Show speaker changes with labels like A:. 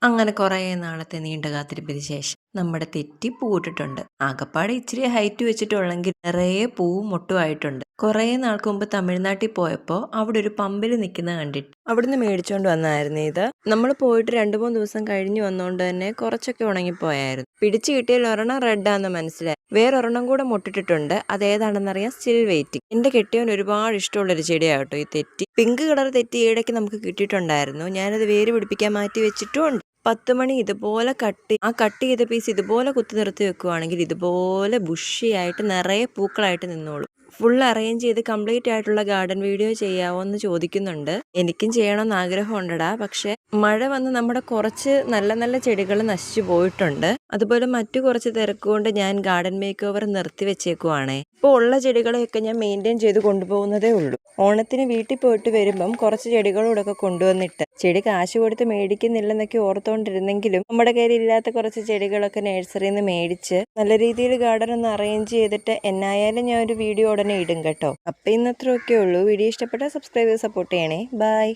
A: അങ്ങനെ കുറേ നാളത്തെ നീണ്ട കാത്തിരിപ്പിന് ശേഷം നമ്മുടെ തെറ്റി പൂവിട്ടിട്ടുണ്ട്. ആകപ്പാടെ ഇച്ചിരി ഹൈറ്റ് വെച്ചിട്ടുള്ളെങ്കിൽ നിറയെ പൂവും മൊട്ടുമായിട്ടുണ്ട്. കുറേ നാൾക്ക് മുമ്പ് തമിഴ്നാട്ടിൽ പോയപ്പോൾ അവിടെ ഒരു പമ്പിൽ നിൽക്കുന്ന കണ്ടിട്ട് അവിടുന്ന് മേടിച്ചോണ്ട് വന്നായിരുന്നു ഇത്. നമ്മൾ പോയിട്ട് 2-3 ദിവസം കഴിഞ്ഞ് വന്നുകൊണ്ട് തന്നെ കുറച്ചൊക്കെ ഉണങ്ങിപ്പോയായിരുന്നു. പിടിച്ചു കിട്ടിയാൽ ഒരെണ്ണം റെഡാന്ന് മനസ്സിലായി. വേറൊരെണ്ണം കൂടെ മുട്ടിട്ടിട്ടുണ്ട്. അതേതാണെന്നറിയാൻ സ്റ്റിൽ വെയിറ്റിംഗ്. എന്റെ കെട്ടിയവൻ ഒരുപാട് ഇഷ്ടമുള്ളൊരു ചെടിയാട്ടോ ഈ തെറ്റി. പിങ്ക് കളർ തെറ്റി ഈയിടയ്ക്ക് നമുക്ക് കിട്ടിയിട്ടുണ്ടായിരുന്നു. ഞാനത് വേര് പിടിപ്പിക്കാൻ മാറ്റി വെച്ചിട്ടുമുണ്ട്. 10 മണി ഇതുപോലെ കട്ട് ചെയ്ത പീസ് ഇതുപോലെ കുത്തി നിർത്തി വെക്കുവാണെങ്കിൽ ഇതുപോലെ ബുഷിയായിട്ട് നിറയെ പൂക്കളായിട്ട് നിന്നോളൂ. ഫുൾ അറേഞ്ച് ചെയ്ത് കംപ്ലീറ്റ് ആയിട്ടുള്ള ഗാർഡൻ വീഡിയോ ചെയ്യാവോ എന്ന് ചോദിക്കുന്നുണ്ട്. എനിക്കും ചെയ്യണമെന്ന് ആഗ്രഹമുണ്ടടാ. പക്ഷെ മഴ വന്ന് നമ്മുടെ കുറച്ച് നല്ല നല്ല ചെടികൾ നശിച്ചു പോയിട്ടുണ്ട്. അതുപോലെ മറ്റു കുറച്ച് തിരക്കുകൊണ്ട് ഞാൻ ഗാർഡൻ മേക്ക് ഓവർ നിർത്തി വെച്ചേക്കുവാണേ. ഇപ്പോൾ ഉള്ള ചെടികളെയൊക്കെ ഞാൻ മെയിൻറ്റെയിൻ ചെയ്ത് കൊണ്ടുപോകുന്നതേ ഉള്ളൂ. ഓണത്തിന് വീട്ടിൽ പോയിട്ട് വരുമ്പം കുറച്ച് ചെടികളോടൊക്കെ കൊണ്ടുവന്നിട്ട് ചെടി കാശ് കൊടുത്ത് മേടിക്കുന്നില്ലെന്നൊക്കെ ഓർത്തുകൊണ്ടിരുന്നെങ്കിലും നമ്മുടെ കയ്യിൽ ഇല്ലാത്ത കുറച്ച് ചെടികളൊക്കെ നഴ്സറിയിൽ നിന്ന് മേടിച്ച് നല്ല രീതിയിൽ ഗാർഡൻ ഒന്ന് അറേഞ്ച് ചെയ്തിട്ട് എന്നായാലും ഞാൻ ഒരു വീഡിയോ ഉടനെ ഇടും കേട്ടോ. അപ്പം ഇന്നത്രയൊക്കെ ഉള്ളൂ. വീഡിയോ ഇഷ്ടപ്പെട്ടാൽ സബ്സ്ക്രൈബ് ചെയ്ത് സപ്പോർട്ട് ചെയ്യണേ. ബൈ.